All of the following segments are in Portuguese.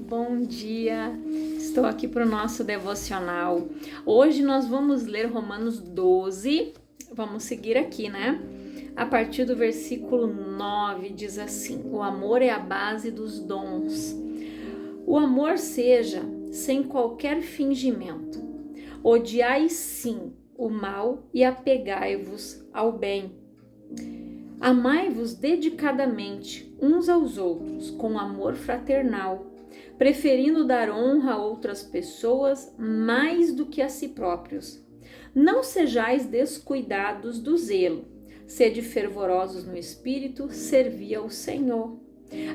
bom dia! Estou aqui para o nosso devocional. Hoje nós vamos ler Romanos 12, vamos seguir aqui, né? A partir do versículo 9 diz assim: o amor é a base dos dons. O amor seja sem qualquer fingimento. Odiai sim o mal e apegai-vos ao bem. Amai-vos dedicadamente uns aos outros com amor fraternal, preferindo dar honra a outras pessoas mais do que a si próprios. Não sejais descuidados do zelo, sede fervorosos no espírito, servi ao Senhor.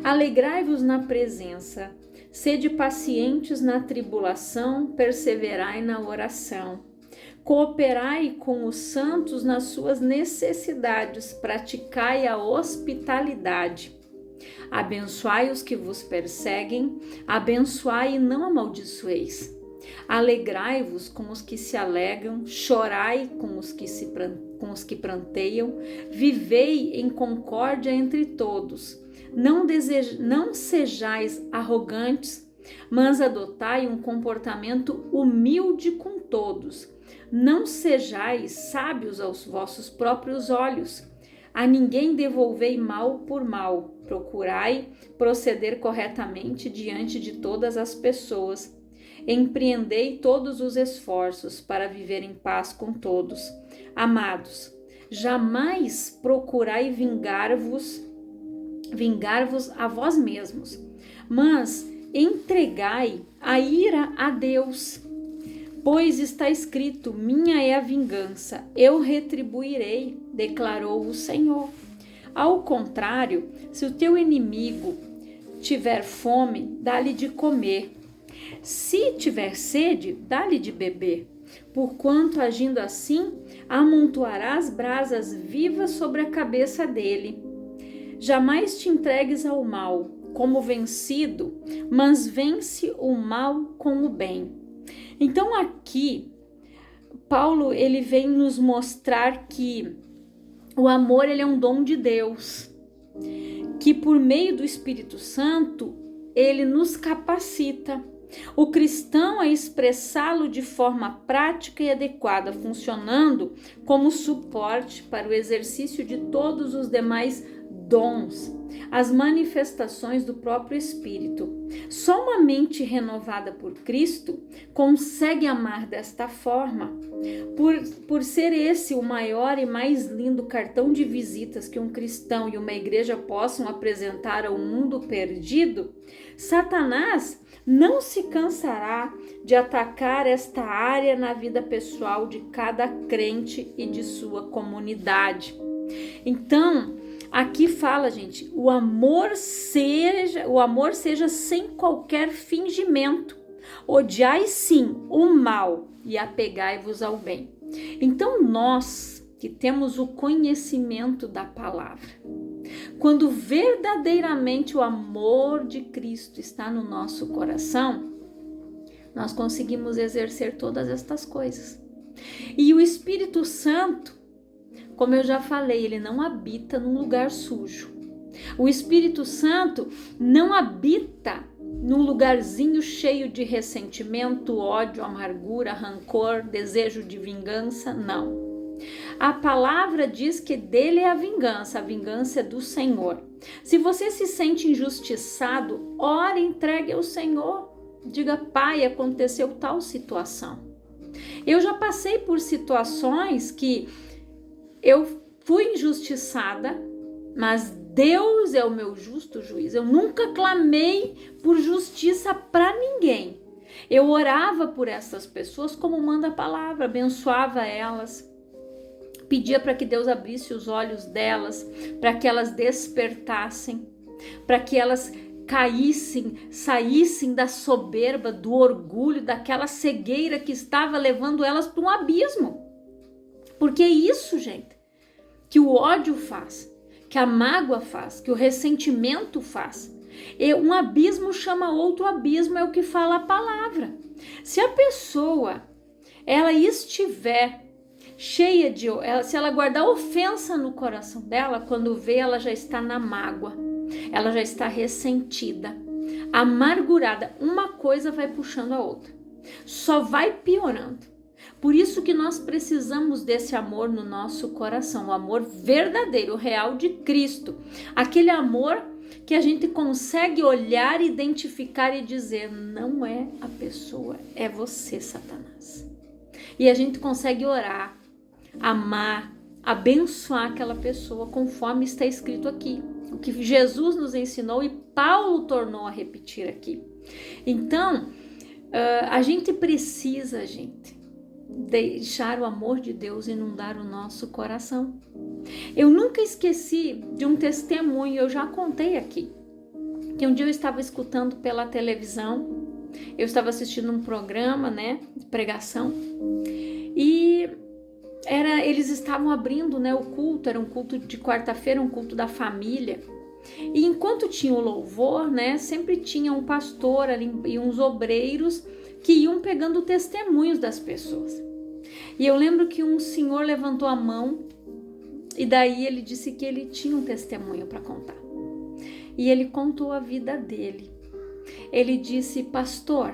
Alegrai-vos na presença, sede pacientes na tribulação, perseverai na oração. Cooperai com os santos nas suas necessidades, praticai a hospitalidade. Abençoai os que vos perseguem, abençoai e não amaldiçoeis. Alegrai-vos com os que se alegram, chorai com os que pranteiam, vivei em concórdia entre todos. Não sejais arrogantes, mas adotai um comportamento humilde com todos. Não sejais sábios aos vossos próprios olhos. A ninguém devolvei mal por mal. Procurai proceder corretamente diante de todas as pessoas. Empreendei todos os esforços para viver em paz com todos. Amados, jamais procurai vingar-vos a vós mesmos, mas entregai a ira a Deus. Pois está escrito: minha é a vingança, eu retribuirei, declarou o Senhor. Ao contrário, se o teu inimigo tiver fome, dá-lhe de comer. Se tiver sede, dá-lhe de beber. Porquanto, agindo assim, amontoarás brasas vivas sobre a cabeça dele. Jamais te entregues ao mal, como vencido, mas vence o mal com o bem. Então aqui, Paulo ele vem nos mostrar que o amor ele é um dom de Deus, que por meio do Espírito Santo ele nos capacita. O cristão a expressá-lo de forma prática e adequada, funcionando como suporte para o exercício de todos os demais dons, as manifestações do próprio Espírito. Só uma mente renovada por Cristo consegue amar desta forma. Por ser esse o maior e mais lindo cartão de visitas que um cristão e uma igreja possam apresentar ao mundo perdido, Satanás não se cansará de atacar esta área na vida pessoal de cada crente e de sua comunidade. Então, aqui fala, gente, o amor seja sem qualquer fingimento. Odiai sim o mal e apegai-vos ao bem. Então nós que temos o conhecimento da palavra, quando verdadeiramente o amor de Cristo está no nosso coração, nós conseguimos exercer todas estas coisas. E o Espírito Santo, como eu já falei, ele não habita num lugar sujo. O Espírito Santo não habita num lugarzinho cheio de ressentimento, ódio, amargura, rancor, desejo de vingança, não. A palavra diz que dele é a vingança é do Senhor. Se você se sente injustiçado, ore, entregue ao Senhor. Diga: Pai, aconteceu tal situação. Eu já passei por situações que eu fui injustiçada, mas Deus é o meu justo juiz. Eu nunca clamei por justiça para ninguém. Eu orava por essas pessoas como manda a palavra, abençoava elas, pedia para que Deus abrisse os olhos delas, para que elas despertassem, para que elas caíssem, saíssem da soberba, do orgulho, daquela cegueira que estava levando elas para um abismo. Porque é isso, gente, que o ódio faz, que a mágoa faz, que o ressentimento faz. E um abismo chama outro abismo, é o que fala a palavra. Se a pessoa ela estiver cheia de, se ela guardar ofensa no coração dela, quando vê, ela já está na mágoa, ela já está ressentida. amargurada, uma coisa vai puxando a outra, só vai piorando. Por isso que nós precisamos desse amor no nosso coração, o amor verdadeiro, real de Cristo, aquele amor que a gente consegue olhar, identificar e dizer, não é a pessoa, é você, Satanás. E a gente consegue orar, amar, abençoar aquela pessoa conforme está escrito aqui. O que Jesus nos ensinou e Paulo tornou a repetir aqui. Então, a gente precisa, deixar o amor de Deus inundar o nosso coração. Eu nunca esqueci de um testemunho, eu já contei aqui, que um dia eu estava escutando pela televisão, eu estava assistindo um programa, de pregação, e eles estavam abrindo, o culto, era um culto de quarta-feira, um culto da família, e enquanto tinha o louvor, sempre tinha um pastor ali e uns obreiros que iam pegando testemunhos das pessoas. E eu lembro que um senhor levantou a mão e daí ele disse que ele tinha um testemunho para contar. E ele contou a vida dele. Ele disse, pastor,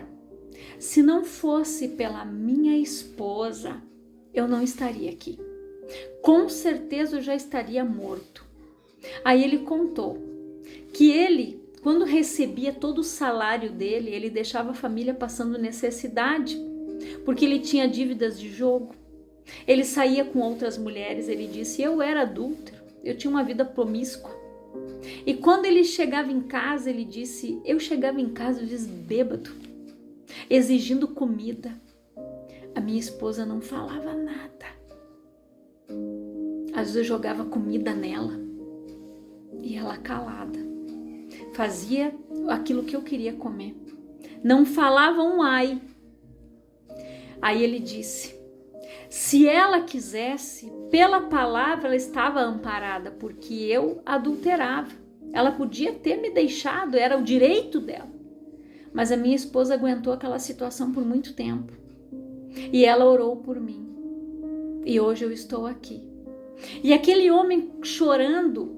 se não fosse pela minha esposa, eu não estaria aqui. Com certeza eu já estaria morto. Aí ele contou que ele, quando recebia todo o salário dele, ele deixava a família passando necessidade, porque ele tinha dívidas de jogo. Ele saía com outras mulheres, ele disse, eu era adúltero, eu tinha uma vida promíscua. E quando ele chegava em casa, ele disse, eu chegava em casa, eu disse, bêbado, exigindo comida. A minha esposa não falava nada. Às vezes eu jogava comida nela e ela calada. Fazia aquilo que eu queria comer. Não falava um ai. Aí ele disse, se ela quisesse, pela palavra ela estava amparada, porque eu adulterava. Ela podia ter me deixado, era o direito dela. Mas a minha esposa aguentou aquela situação por muito tempo. E ela orou por mim. E hoje eu estou aqui. E aquele homem chorando,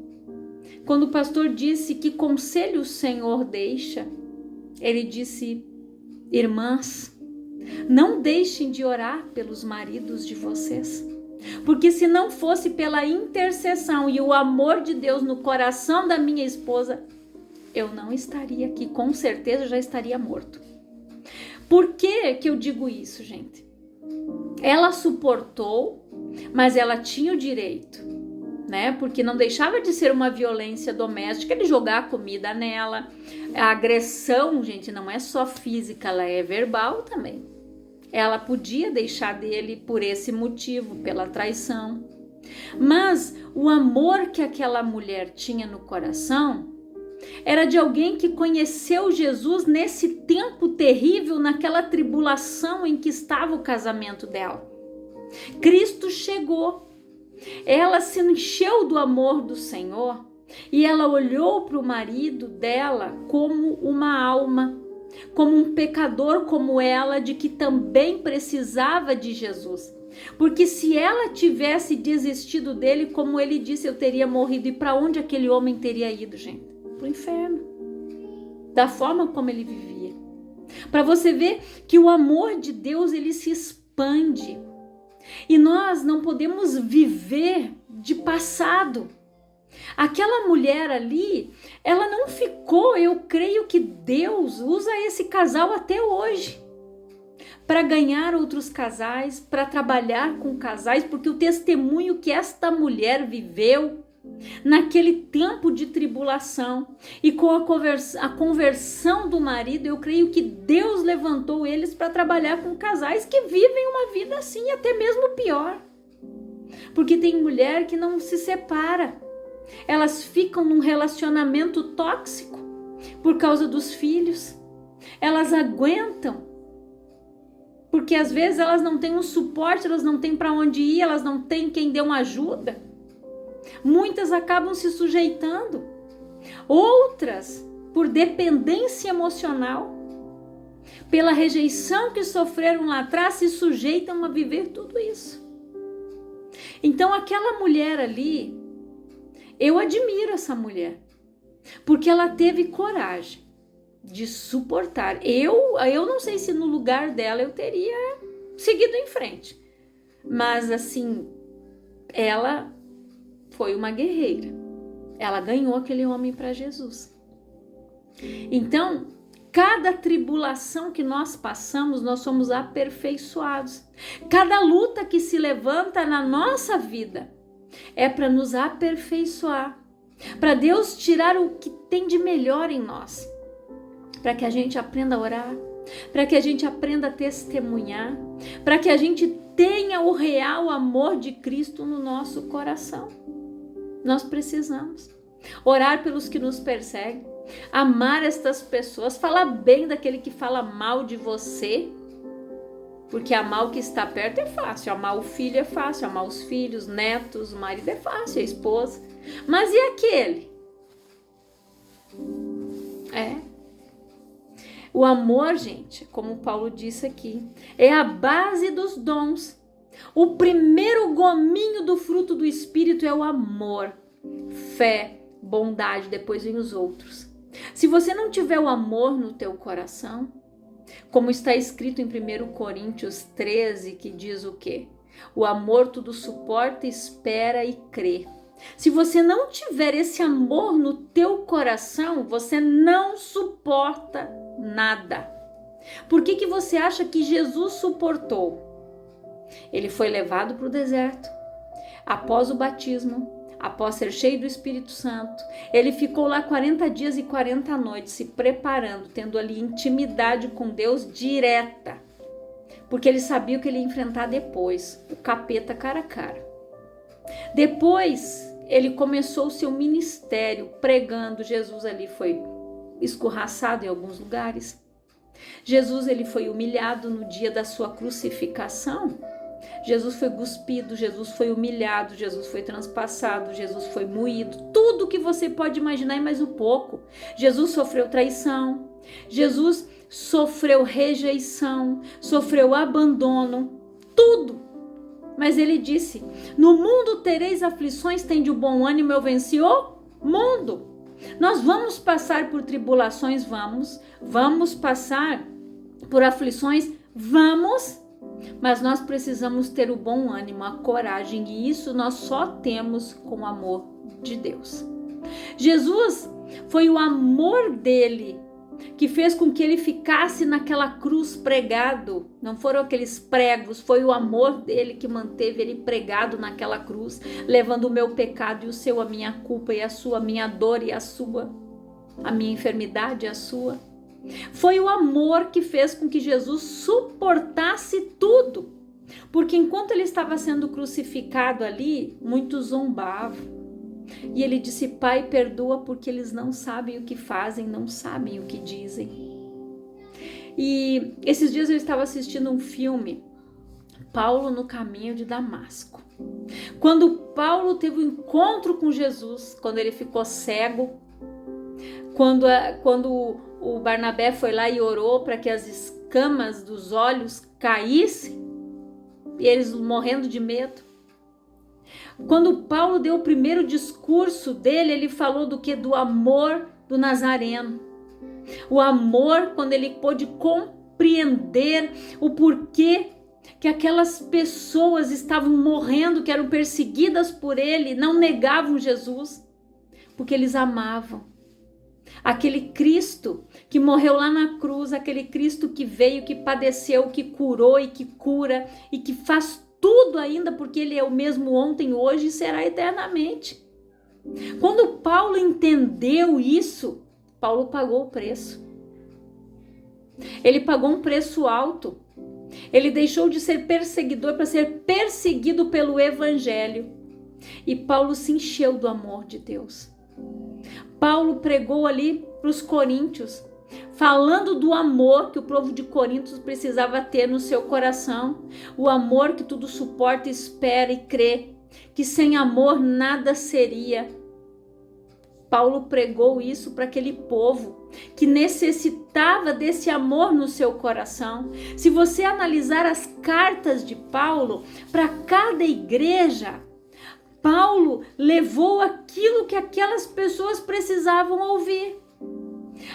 quando o pastor disse que conselho o Senhor deixa, ele disse, irmãs, não deixem de orar pelos maridos de vocês, porque se não fosse pela intercessão e o amor de Deus no coração da minha esposa, eu não estaria aqui, com certeza eu já estaria morto. Por que eu digo isso, gente? Ela suportou, mas ela tinha o direito, porque não deixava de ser uma violência doméstica ele jogar comida nela. A agressão, gente, não é só física, ela é verbal também. Ela podia deixar dele por esse motivo, pela traição. Mas o amor que aquela mulher tinha no coração era de alguém que conheceu Jesus nesse tempo terrível, naquela tribulação em que estava o casamento dela. Cristo chegou. Ela se encheu do amor do Senhor e ela olhou para o marido dela como uma alma, como um pecador como ela, de que também precisava de Jesus. Porque se ela tivesse desistido dele, como ele disse, eu teria morrido. E para onde aquele homem teria ido, gente? Para o inferno. Da forma como ele vivia. Para você ver que o amor de Deus, ele se expande. E nós não podemos viver de passado. Aquela mulher ali, ela não ficou, eu creio que Deus usa esse casal até hoje para ganhar outros casais, para trabalhar com casais, porque o testemunho que esta mulher viveu naquele tempo de tribulação e com a conversão do marido, eu creio que Deus levantou eles para trabalhar com casais que vivem uma vida assim, até mesmo pior. Porque tem mulher que não se separa, elas ficam num relacionamento tóxico por causa dos filhos, elas aguentam, porque às vezes elas não têm um suporte, elas não têm para onde ir, elas não têm quem dê uma ajuda. Muitas acabam se sujeitando, outras por dependência emocional, pela rejeição que sofreram lá atrás, se sujeitam a viver tudo isso. Então aquela mulher ali, eu admiro essa mulher, porque ela teve coragem de suportar. Eu não sei se no lugar dela eu teria seguido em frente, mas assim, ela foi uma guerreira. Ela ganhou aquele homem para Jesus. Então, cada tribulação que nós passamos, nós somos aperfeiçoados. Cada luta que se levanta na nossa vida é para nos aperfeiçoar, para Deus tirar o que tem de melhor em nós, para que a gente aprenda a orar, para que a gente aprenda a testemunhar, para que a gente tenha o real amor de Cristo no nosso coração. Nós precisamos orar pelos que nos perseguem, amar estas pessoas, falar bem daquele que fala mal de você, porque amar o que está perto é fácil, amar o filho é fácil, amar os filhos, netos, o marido é fácil, a esposa, mas e aquele? O amor, gente, como Paulo disse aqui, é a base dos dons. O primeiro gominho do fruto do Espírito é o amor, fé, bondade, depois vem os outros. Se você não tiver o amor no teu coração, como está escrito em 1 Coríntios 13, que diz o quê? O amor tudo suporta, espera e crê. Se você não tiver esse amor no teu coração, você não suporta nada. Por que você acha que Jesus suportou? Ele foi levado para o deserto após o batismo, após ser cheio do Espírito Santo. Ele ficou lá 40 dias e 40 noites se preparando, tendo ali intimidade com Deus direta, porque ele sabia o que ele ia enfrentar depois, o capeta cara a cara. Depois ele começou o seu ministério pregando. Jesus ali foi escorraçado em alguns lugares. Jesus ele foi humilhado no dia da sua crucificação. Jesus foi cuspido, Jesus foi humilhado, Jesus foi transpassado, Jesus foi moído. Tudo que você pode imaginar e mais um pouco. Jesus sofreu traição, Jesus sofreu rejeição, sofreu abandono, tudo. Mas ele disse: no mundo tereis aflições, tende o bom ânimo, eu venci o mundo. Nós vamos passar por tribulações, vamos passar por aflições, mas nós precisamos ter o bom ânimo, a coragem, e isso nós só temos com o amor de Deus. Jesus, foi o amor dele que fez com que ele ficasse naquela cruz pregado. Não foram aqueles pregos, foi o amor dele que manteve ele pregado naquela cruz, levando o meu pecado e o seu, a minha culpa e a sua, a minha dor e a sua, a minha enfermidade e a sua. Foi o amor que fez com que Jesus suportasse tudo, porque enquanto ele estava sendo crucificado ali, muitos zombavam. E ele disse: Pai, perdoa, porque eles não sabem o que fazem, não sabem o que dizem. E esses dias eu estava assistindo um filme, Paulo no caminho de Damasco. Quando Paulo teve um encontro com Jesus, quando ele ficou cego, quando o Barnabé foi lá e orou para que as escamas dos olhos caíssem, e eles morrendo de medo. Quando Paulo deu o primeiro discurso dele, ele falou do que? Do amor do Nazareno. O amor, quando ele pôde compreender o porquê que aquelas pessoas estavam morrendo, que eram perseguidas por ele, não negavam Jesus, porque eles amavam. Aquele Cristo que morreu lá na cruz, aquele Cristo que veio, que padeceu, que curou e que cura e que faz tudo ainda, porque ele é o mesmo ontem, hoje e será eternamente. Quando Paulo entendeu isso, Paulo pagou o preço. Ele pagou um preço alto. Ele deixou de ser perseguidor para ser perseguido pelo Evangelho. E Paulo se encheu do amor de Deus. Paulo pregou ali para os coríntios, falando do amor que o povo de Corinto precisava ter no seu coração, o amor que tudo suporta, espera e crê, que sem amor nada seria. Paulo pregou isso para aquele povo que necessitava desse amor no seu coração. Se você analisar as cartas de Paulo para cada igreja, Paulo levou aquilo que aquelas pessoas precisavam ouvir.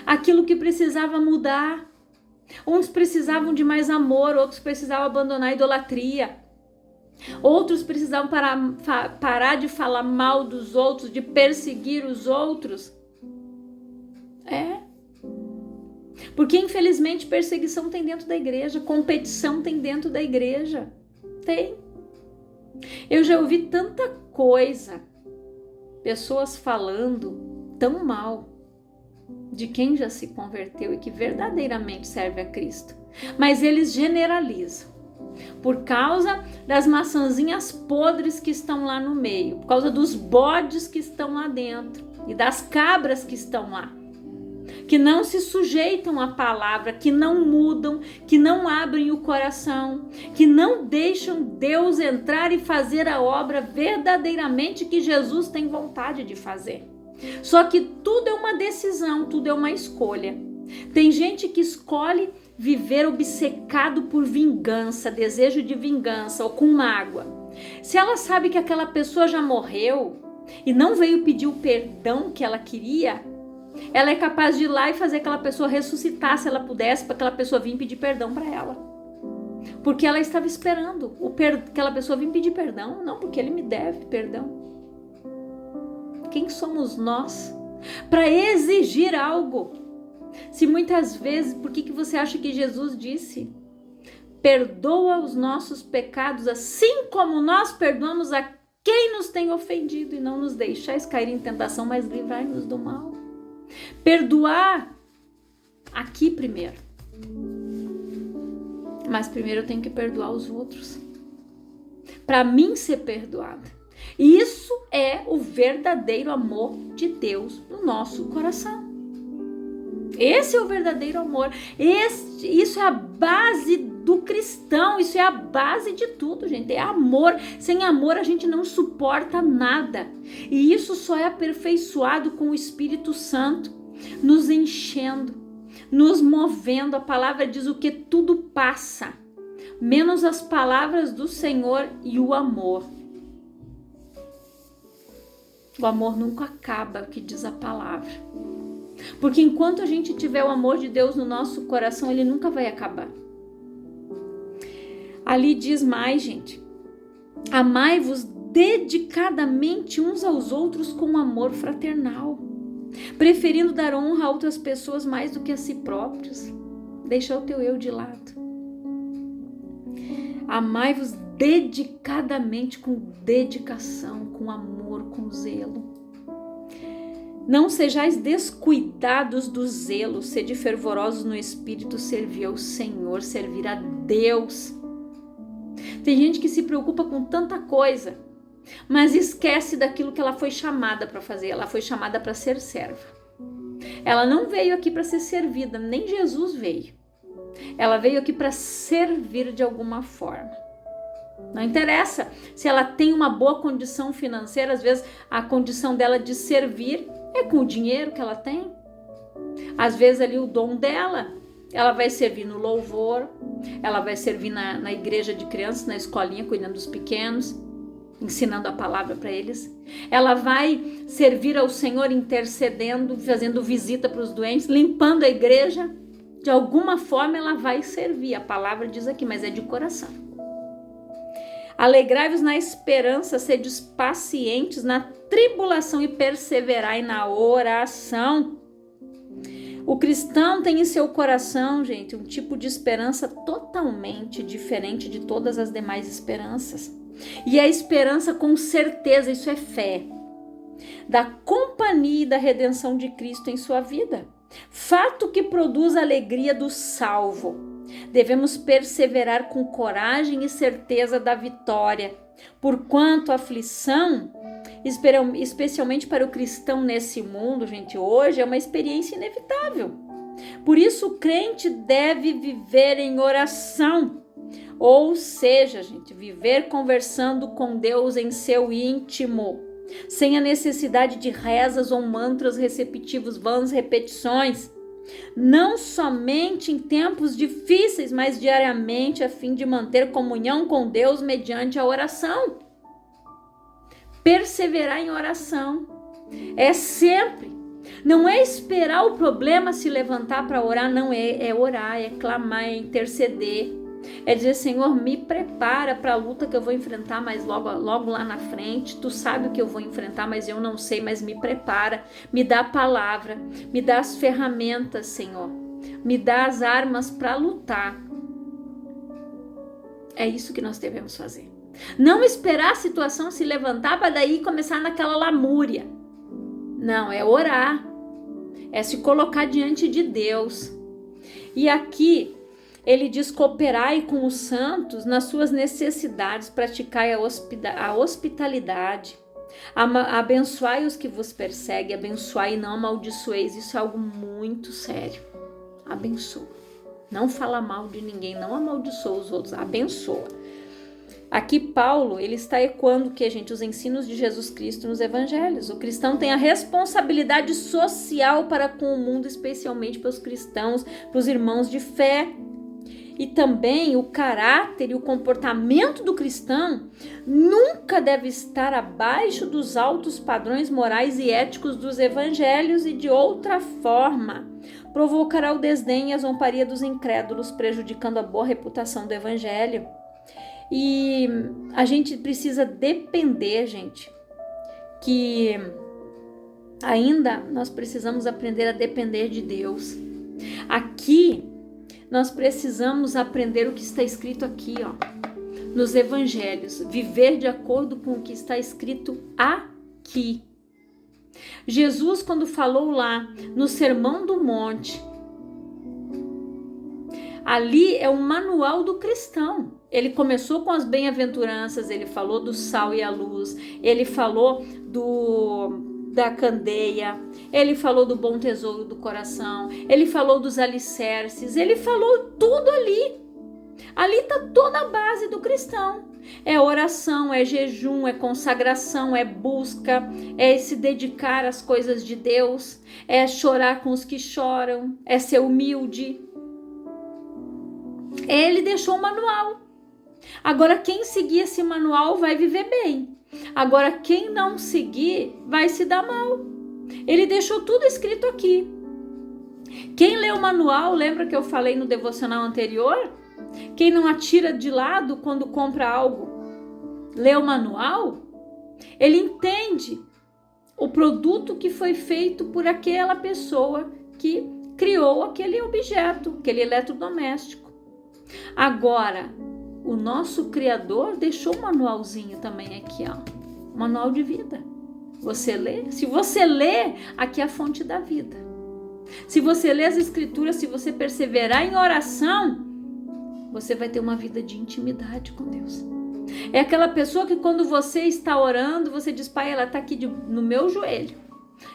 aquilo que precisava mudar. Uns precisavam de mais amor, outros precisavam abandonar a idolatria. Outros precisavam parar de falar mal dos outros, de perseguir os outros. Porque infelizmente perseguição tem dentro da igreja, competição tem dentro da igreja. Tem. Eu já ouvi tanta coisa, pessoas falando tão mal de quem já se converteu e que verdadeiramente serve a Cristo. Mas eles generalizam. Por causa das maçãzinhas podres que estão lá no meio, por causa dos bodes que estão lá dentro e das cabras que estão lá, que não se sujeitam à palavra, que não mudam, que não abrem o coração, que não deixam Deus entrar e fazer a obra verdadeiramente que Jesus tem vontade de fazer. Só que tudo é uma decisão, tudo é uma escolha. Tem gente que escolhe viver obcecado por vingança, desejo de vingança ou com mágoa. Se ela sabe que aquela pessoa já morreu e não veio pedir o perdão que ela queria, ela é capaz de ir lá e fazer aquela pessoa ressuscitar, se ela pudesse, para aquela pessoa vir pedir perdão para ela. Porque ela estava esperando aquela pessoa vir pedir perdão, não porque ele me deve perdão. Quem somos nós para exigir algo? Se muitas vezes, por que você acha que Jesus disse? Perdoa os nossos pecados, assim como nós perdoamos a quem nos tem ofendido, e não nos deixais cair em tentação, mas livrai-nos do mal. Perdoar aqui primeiro. Mas primeiro eu tenho que perdoar os outros, para mim ser perdoada. Isso é o verdadeiro amor de Deus no nosso coração. Esse é o verdadeiro amor. Isso é a base do cristão. Isso é a base de tudo, gente. É amor. Sem amor a gente não suporta nada. E isso só é aperfeiçoado com o Espírito Santo nos enchendo, nos movendo. A palavra diz o que tudo passa, menos as palavras do Senhor e o amor. O amor nunca acaba, é o que diz a palavra. Porque enquanto a gente tiver o amor de Deus no nosso coração, ele nunca vai acabar. Ali diz mais, gente. Amai-vos dedicadamente uns aos outros com amor fraternal, preferindo dar honra a outras pessoas mais do que a si próprios. Deixa o teu eu de lado. Amai-vos dedicadamente, com dedicação, com amor, com zelo. Não sejais descuidados do zelo, sede fervorosos no espírito, servir ao Senhor, servir a Deus. Tem gente que se preocupa com tanta coisa, mas esquece daquilo que ela foi chamada para fazer. Ela foi chamada para ser serva. Ela não veio aqui para ser servida, nem Jesus veio. Ela veio aqui para servir de alguma forma. Não interessa se ela tem uma boa condição financeira, às vezes a condição dela de servir é com o dinheiro que ela tem. Às vezes ali o dom dela, ela vai servir no louvor, ela vai servir na igreja de crianças, na escolinha, cuidando dos pequenos, ensinando a palavra para eles. Ela vai servir ao Senhor intercedendo, fazendo visita para os doentes, limpando a igreja. De alguma forma ela vai servir, a palavra diz aqui, mas é de coração. Alegrai-vos na esperança, sedes pacientes na tribulação e perseverai na oração. O cristão tem em seu coração, gente, um tipo de esperança totalmente diferente de todas as demais esperanças. E a esperança com certeza, isso é fé, da companhia e da redenção de Cristo em sua vida. Fato que produz a alegria do salvo. Devemos perseverar com coragem e certeza da vitória, porquanto a aflição, especialmente para o cristão nesse mundo, gente, hoje é uma experiência inevitável. Por isso o crente deve viver em oração, ou seja, gente, viver conversando com Deus em seu íntimo, sem a necessidade de rezas ou mantras repetitivos, vãs repetições. Não somente em tempos difíceis, mas diariamente, a fim de manter comunhão com Deus mediante a oração. Perseverar em oração é sempre Não é esperar o problema se levantar para orar, não, é orar, é clamar, é interceder. É dizer, Senhor, me prepara para a luta que eu vou enfrentar, mas logo lá na frente. Tu sabe o que eu vou enfrentar, mas eu não sei, mas me prepara. Me dá a palavra, me dá as ferramentas, Senhor. Me dá as armas para lutar. É isso que nós devemos fazer. Não esperar a situação se levantar para daí começar naquela lamúria. Não, é orar. É se colocar diante de Deus. E aqui ele diz: cooperai com os santos nas suas necessidades, praticai a hospitalidade, abençoai os que vos perseguem, abençoai e não amaldiçoeis. Isso é algo muito sério. Abençoa. Não fala mal de ninguém, não amaldiçoa os outros, abençoa. Aqui Paulo, ele está ecoando o que, gente? Os ensinos de Jesus Cristo nos evangelhos. O cristão tem a responsabilidade social para com o mundo, especialmente para os cristãos, para os irmãos de fé. E também o caráter e o comportamento do cristão nunca deve estar abaixo dos altos padrões morais e éticos dos evangelhos, e de outra forma provocará o desdém e a zombaria dos incrédulos, prejudicando a boa reputação do evangelho. E a gente precisa depender, gente, que ainda nós precisamos aprender a depender de Deus. Aqui nós precisamos aprender o que está escrito aqui, ó, nos evangelhos, viver de acordo com o que está escrito aqui. Jesus, quando falou lá no Sermão do Monte, ali é um manual do cristão. Ele começou com as bem-aventuranças, ele falou do sal e a luz, ele falou da candeia, ele falou do bom tesouro do coração, ele falou dos alicerces, ele falou tudo ali. Ali está toda a base do cristão. É oração, é jejum, é consagração, é busca, é se dedicar às coisas de Deus, é chorar com os que choram, é ser humilde. Ele deixou um manual. Agora, quem seguir esse manual vai viver bem. Agora, quem não seguir vai se dar mal. Ele deixou tudo escrito aqui. Quem lê o manual, lembra que eu falei no devocional anterior? Quem não atira de lado quando compra algo, lê o manual, ele entende o produto que foi feito por aquela pessoa que criou aquele objeto, aquele eletrodoméstico. Agora, o nosso Criador deixou um manualzinho também aqui, ó, manual de vida. Você lê? Se você lê, aqui é a fonte da vida. Se você lê as escrituras, se você perseverar em oração, você vai ter uma vida de intimidade com Deus. É aquela pessoa que quando você está orando, você diz: Pai, ela está aqui no meu joelho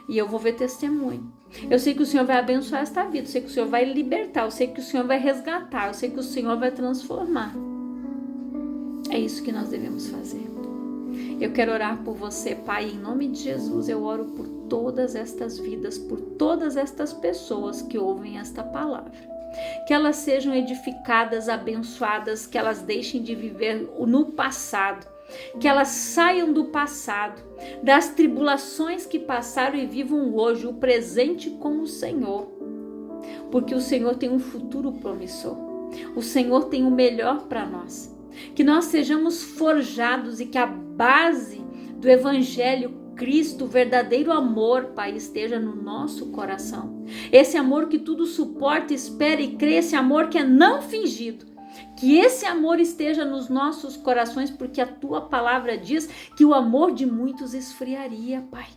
e eu vou ver testemunho. Eu sei que o Senhor vai abençoar esta vida, eu sei que o Senhor vai libertar, eu sei que o Senhor vai resgatar, eu sei que o Senhor vai transformar. É isso que nós devemos fazer. Eu quero orar por você, Pai, em nome de Jesus. Eu oro por todas estas vidas, por todas estas pessoas que ouvem esta palavra. Que elas sejam edificadas, abençoadas, que elas deixem de viver no passado, que elas saiam do passado, das tribulações que passaram e vivam hoje, o presente com o Senhor. Porque o Senhor tem um futuro promissor. O Senhor tem o melhor para nós. Que nós sejamos forjados e que a base do Evangelho, Cristo, o verdadeiro amor, Pai, esteja no nosso coração. Esse amor que tudo suporta, espera e crê, esse amor que é não fingido. Que esse amor esteja nos nossos corações, porque a Tua palavra diz que o amor de muitos esfriaria, Pai.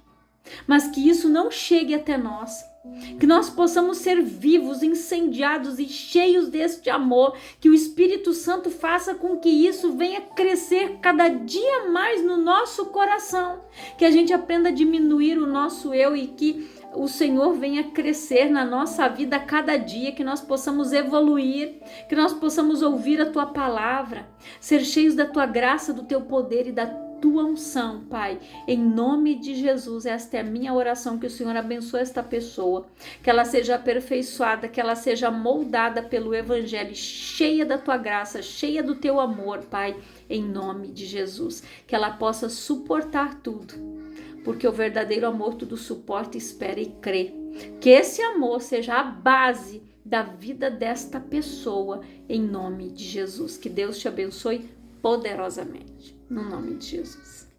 Mas que isso não chegue até nós. Que nós possamos ser vivos, incendiados e cheios deste amor, que o Espírito Santo faça com que isso venha crescer cada dia mais no nosso coração, que a gente aprenda a diminuir o nosso eu e que o Senhor venha crescer na nossa vida a cada dia, que nós possamos evoluir, que nós possamos ouvir a Tua palavra, ser cheios da Tua graça, do Teu poder e da Tua unção, Pai, em nome de Jesus. Esta é a minha oração, que o Senhor abençoe esta pessoa, que ela seja aperfeiçoada, que ela seja moldada pelo Evangelho, cheia da Tua graça, cheia do Teu amor, Pai, em nome de Jesus, que ela possa suportar tudo, porque o verdadeiro amor tudo suporta, espera e crê. Que esse amor seja a base da vida desta pessoa, em nome de Jesus. Que Deus te abençoe poderosamente, no nome de Jesus.